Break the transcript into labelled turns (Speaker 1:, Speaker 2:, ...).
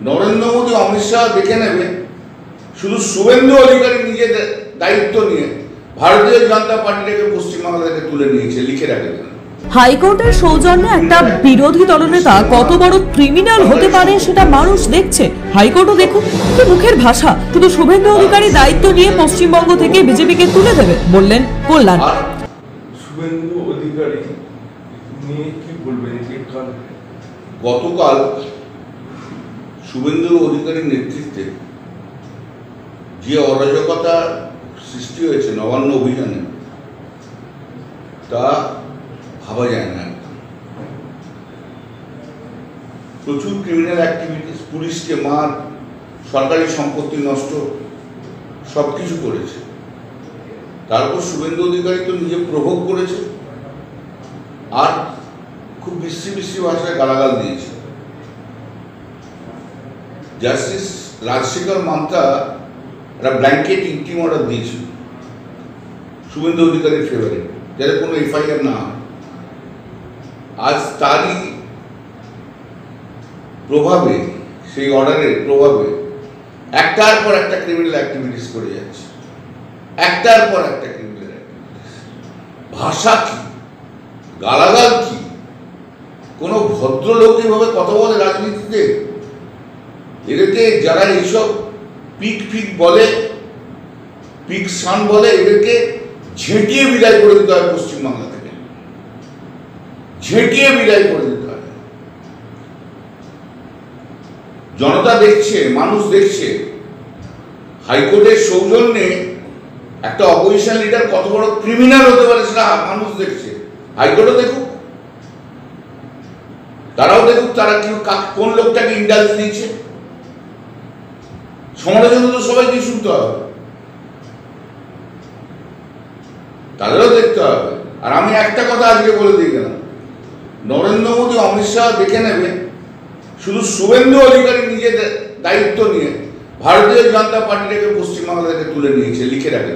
Speaker 1: নরেন্দ্র মোদী অমিত শাহ দেখে নেবে, শুধু শুভেন্দু অধিকারী নিজের দায়িত্ব নিয়ে ভারতীয় জনতা পার্টিটাকে পশ্চিমবাংলা থেকে তুলে নিয়েছে, লিখে রাখে।
Speaker 2: হাইকোর্টের সৌজন্যে একটা বিরোধী দলনেতা কত বড় ক্রিমিনাল হতে পারে সেটা মানুষ দেখছে। হাইকোর্টও দেখুন কি মুখের ভাষা, শুধু শুভেন্দু অধিকারী দায়িত্ব নিয়ে পশ্চিমবঙ্গ থেকে বিজেপিকে তুলে দেবে বললেন কল্যাণ।
Speaker 3: শুভেন্দু অধিকারী নিয়ে কি বলবেন?
Speaker 1: গতকাল শুভেন্দু অধিকারীর নেতৃত্বে যে অরাজকতা সৃষ্টি হয়েছে নবান্ন অভিযানে, তা ভাবা যায় না। প্রচুর ক্রিমিনাল অ্যাক্টিভিটিস, পুলিশকে মার, সরকারি সম্পত্তি নষ্ট, সব কিছু করেছে। তারপর শুভেন্দু অধিকারী তো নিজে প্রভোগ করেছে আর খুব বিশ্রী বিশ্রী ভাষায় গালাগাল দিয়েছে। জাস্টিস রাজশেখর মান্তা একটা ব্ল্যাঙ্কেট ইন্টিম অর্ডার দিয়েছিল শুভেন্দু অধিকারীর ফেভারে, যাতে কোনো এফআইআর না হয়। আজ তারই প্রভাবে, সেই অর্ডারের প্রভাবে একটার পর একটা ক্রিমিনাল অ্যাক্টিভিটিস করে যাচ্ছে, একটার পর একটা ক্রিমিনাল অ্যাক্টিভিটিস। ভাষা কি, গালাগাল কি? কোনো ভদ্রলোক এভাবে কথা বলে রাজনীতিতে? এদেরকে যারা এইসব পিক ফিক বলে, পিক সান বলে, এদেরকে ঝেঁটিয়ে বিদায় করে দিতে হয় পশ্চিমবাংলা থেকে, ঝেঁটিয়ে বিদায় করে দিতে হয়। জনতা দেখছে, মানুষ দেখছে হাইকোর্টের সৌজন্যে একটা অপোজিশন লিডার কত বড় ক্রিমিনাল হতে পারে, সেটা মানুষ দেখছে। হাইকোর্টও দেখুক, তারাও দেখুক তারা কি কোন লোকটাকে ইন্ডালজ দিয়েছে। সমালোচনা তো সবাইকে শুনতে হবে, তাদেরও দেখতে হবে। আর আমি একটা কথা আজকে বলে দিয়ে গেলাম, নরেন্দ্র মোদী অমিত শাহ দেখে নেবে, শুধু শুভেন্দু অধিকারী নিজের দায়িত্ব নিয়ে ভারতীয় জনতা পার্টিটাকে পশ্চিমবাংলা থেকে তুলে নিয়েছে, লিখে রাখে।